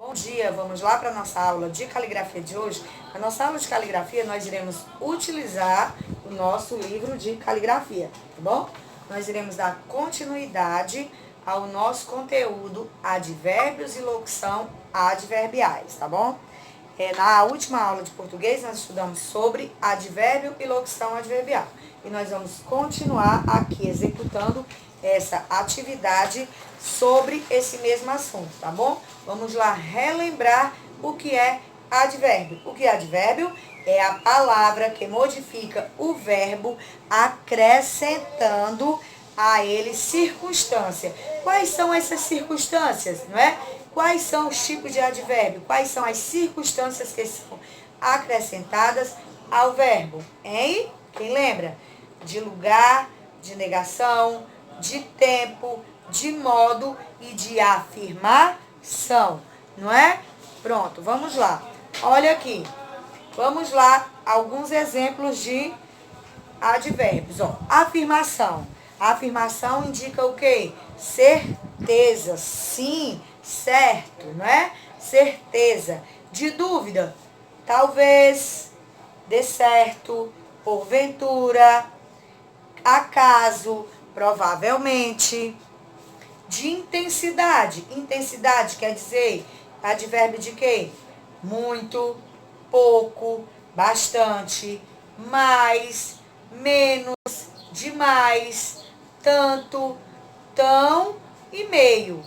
Bom dia, vamos lá para a nossa aula de caligrafia de hoje. Na nossa aula de caligrafia, nós iremos utilizar o nosso livro de caligrafia, tá bom? Nós iremos dar continuidade ao nosso conteúdo advérbios e locução adverbiais, tá bom? Na última aula de português, nós estudamos sobre advérbio e locução adverbial. E nós vamos continuar aqui executando essa atividade sobre esse mesmo assunto, tá bom? Vamos lá relembrar o que é advérbio. O que é advérbio? É a palavra que modifica o verbo acrescentando a ele circunstância. Quais são essas circunstâncias, não é? Quais são os tipos de advérbio? Quais são as circunstâncias que são acrescentadas ao verbo? Hein? Quem lembra? De lugar, de negação, de tempo, de modo e de afirmação, não é? Pronto, vamos lá. Olha aqui. Vamos lá, alguns exemplos de advérbios. Ó, afirmação. A afirmação indica o quê? Certeza, sim, certo, não é? Certeza. De dúvida, talvez, de certo, porventura, acaso, provavelmente. De intensidade. Intensidade quer dizer advérbio de quê? Muito, pouco, bastante, mais, menos, demais, tanto, tão e meio.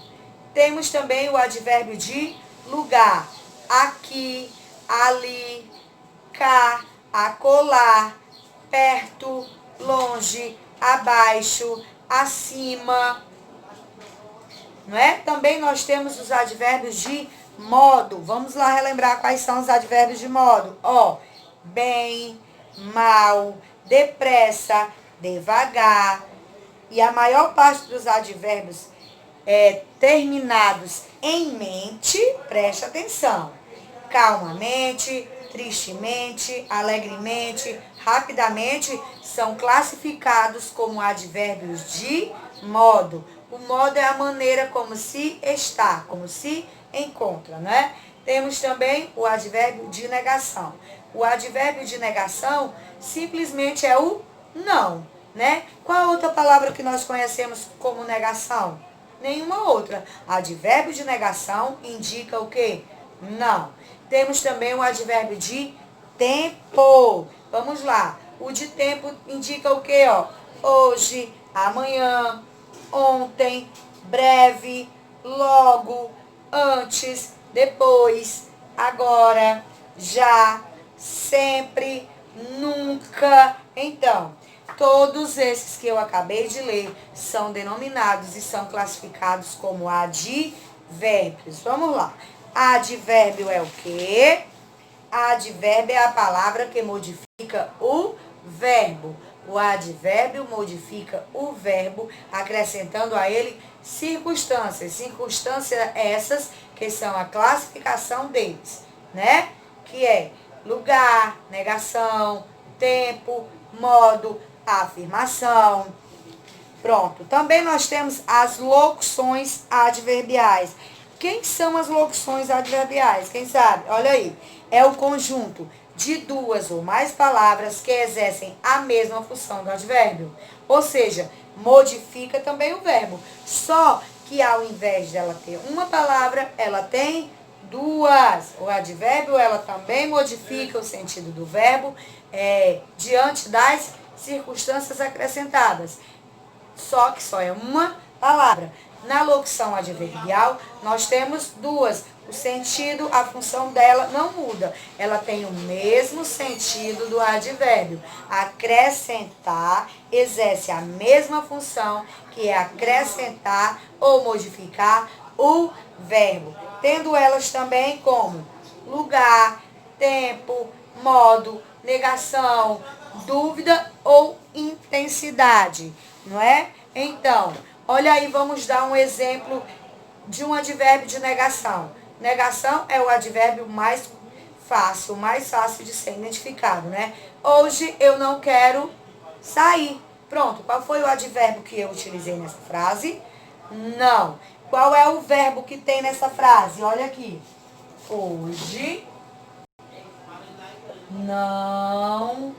Temos também o advérbio de lugar. Aqui, ali, cá, acolá, perto, longe, abaixo, acima, não é? Também nós temos os advérbios de modo. Vamos lá relembrar quais são os advérbios de modo. Ó, bem, mal, depressa, devagar. E a maior parte dos advérbios terminados em mente, preste atenção. Calmamente, tristemente, alegremente, rapidamente, são classificados como advérbios de modo. O modo é a maneira como se está, como se encontra, né? Temos também o advérbio de negação. O advérbio de negação simplesmente é o não, né? Qual a outra palavra que nós conhecemos como negação? Nenhuma outra. Advérbio de negação indica o quê? Não. Temos também o advérbio de tempo. Vamos lá. O de tempo indica o quê? Ó? Hoje, amanhã, ontem, breve, logo, antes, depois, agora, já, sempre, nunca. Então, todos esses que eu acabei de ler são denominados e são classificados como advérbios. Vamos lá. Advérbio é o quê? Advérbio é a palavra que modifica o verbo. O advérbio modifica o verbo, acrescentando a ele circunstâncias. Circunstâncias essas que são a classificação deles, né? Que é lugar, negação, tempo, modo, afirmação. Pronto. Também nós temos as locuções adverbiais. Quem são as locuções adverbiais? Quem sabe? Olha aí. É o conjunto de duas ou mais palavras que exercem a mesma função do advérbio. Ou seja, modifica também o verbo. Só que ao invés dela ter uma palavra, ela tem duas. O advérbio, ela também modifica o sentido do verbo diante das circunstâncias acrescentadas. Só que só é uma palavra. Na locução adverbial, nós temos duas. O sentido, a função dela não muda. Ela tem o mesmo sentido do advérbio. Acrescentar exerce a mesma função, que é acrescentar ou modificar o verbo. Tendo elas também como lugar, tempo, modo, negação, dúvida ou intensidade, não é? Então, olha aí, vamos dar um exemplo de um advérbio de negação. Negação é o advérbio mais fácil de ser identificado, né? Hoje eu não quero sair. Pronto, qual foi o advérbio que eu utilizei nessa frase? Não. Qual é o verbo que tem nessa frase? Olha aqui. Hoje não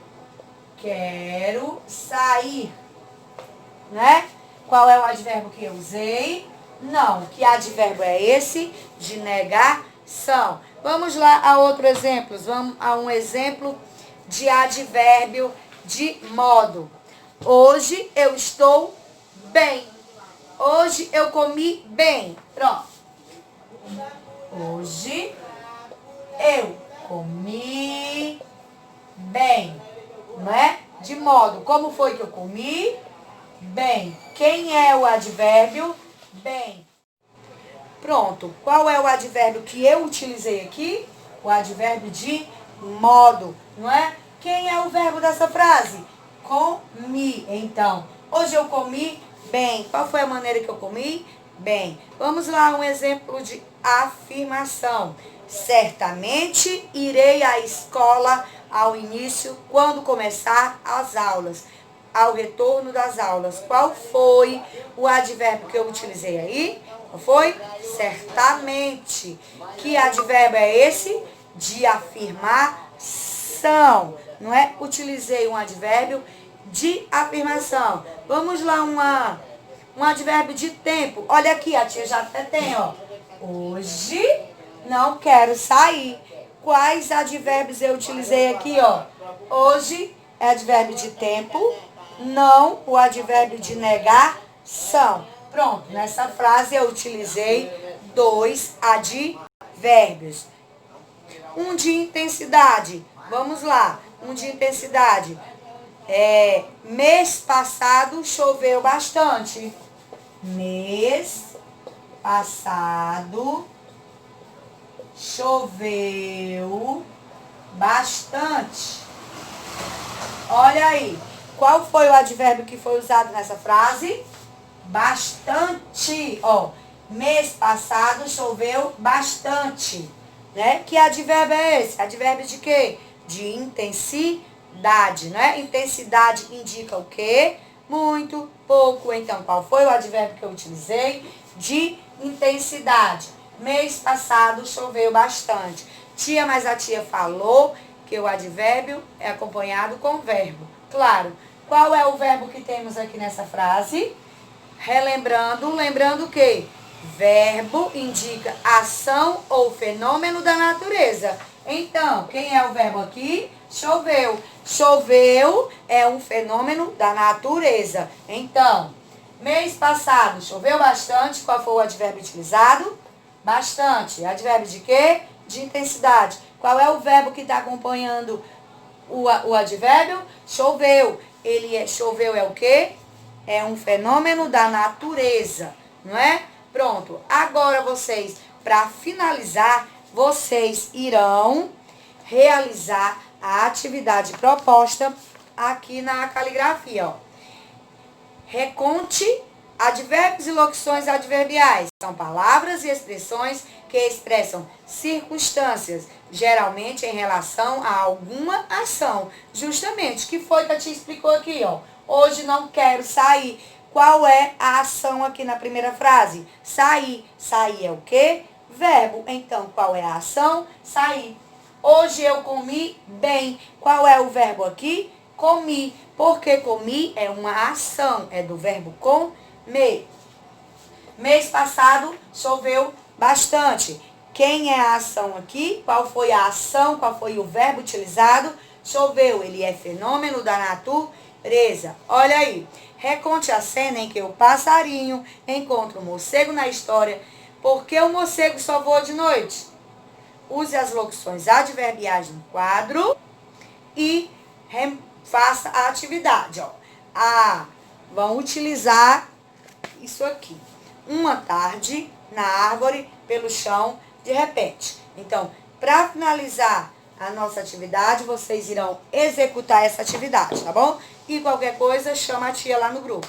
quero sair, né? Qual é o advérbio que eu usei? Não. Que advérbio é esse? De negação. Vamos lá a outro exemplo. Vamos a um exemplo de advérbio de modo. Hoje eu estou bem. Hoje eu comi bem. Pronto. Hoje eu comi bem. Não é? De modo. Como foi que eu comi? Bem. Quem é o advérbio? Bem. Pronto. Qual é o advérbio que eu utilizei aqui? O advérbio de modo, não é? Quem é o verbo dessa frase? Comi. Então, hoje eu comi bem. Qual foi a maneira que eu comi? Bem. Vamos lá, um exemplo de afirmação. Certamente irei à escola ao início, quando começar as aulas. Ao retorno das aulas. Qual foi o advérbio que eu utilizei aí? Qual foi? Certamente. Que advérbio é esse? De afirmação. Não é? Utilizei um advérbio de afirmação. Vamos lá, um advérbio de tempo. Olha aqui, a tia já até tem, ó. Hoje não quero sair. Quais advérbios eu utilizei aqui, ó? Hoje é advérbio de tempo. Não, o advérbio de negação. Pronto, nessa frase eu utilizei 2 advérbios. Um de intensidade. Vamos lá, um de intensidade. Mês passado choveu bastante. Mês passado choveu bastante. Olha aí. Qual foi o advérbio que foi usado nessa frase? Bastante. Ó, mês passado choveu bastante. Né? Que advérbio é esse? Advérbio de quê? De intensidade, né? Intensidade indica o quê? Muito, pouco. Então, qual foi o advérbio que eu utilizei? De intensidade. Mês passado choveu bastante. Tia, mas a tia falou que o advérbio é acompanhado com verbo. Claro. Qual é o verbo que temos aqui nessa frase? Relembrando, lembrando que verbo indica ação ou fenômeno da natureza. Então, quem é o verbo aqui? Choveu. Choveu é um fenômeno da natureza. Então, mês passado choveu bastante. Qual foi o advérbio utilizado? Bastante. Advérbio de quê? De intensidade. Qual é o verbo que está acompanhando o advérbio? Choveu. Choveu é o quê? É um fenômeno da natureza, não é? Pronto. Agora vocês, para finalizar, vocês irão realizar a atividade proposta aqui na caligrafia, ó. Reconte advérbios e locuções adverbiais. São palavras e expressões que expressam circunstâncias, geralmente em relação a alguma ação. Justamente, que foi que a tia explicou aqui, ó. Hoje não quero sair. Qual é a ação aqui na primeira frase? Sair. Sair é o quê? Verbo. Então, qual é a ação? Sair. Hoje eu comi bem. Qual é o verbo aqui? Comi. Porque comi é uma ação. É do verbo comer. Mês passado choveu bastante. Quem é a ação aqui? Qual foi a ação? Qual foi o verbo utilizado? Choveu. Ele é fenômeno da natureza. Olha aí. Reconte a cena em que o passarinho encontra o morcego na história. Por que o morcego só voa de noite? Use as locuções adverbiais no quadro e faça a atividade. Ó. Vão utilizar isso aqui. Uma tarde na árvore, pelo chão, de repente. Então, para finalizar a nossa atividade, vocês irão executar essa atividade, tá bom? E qualquer coisa, chama a tia lá no grupo.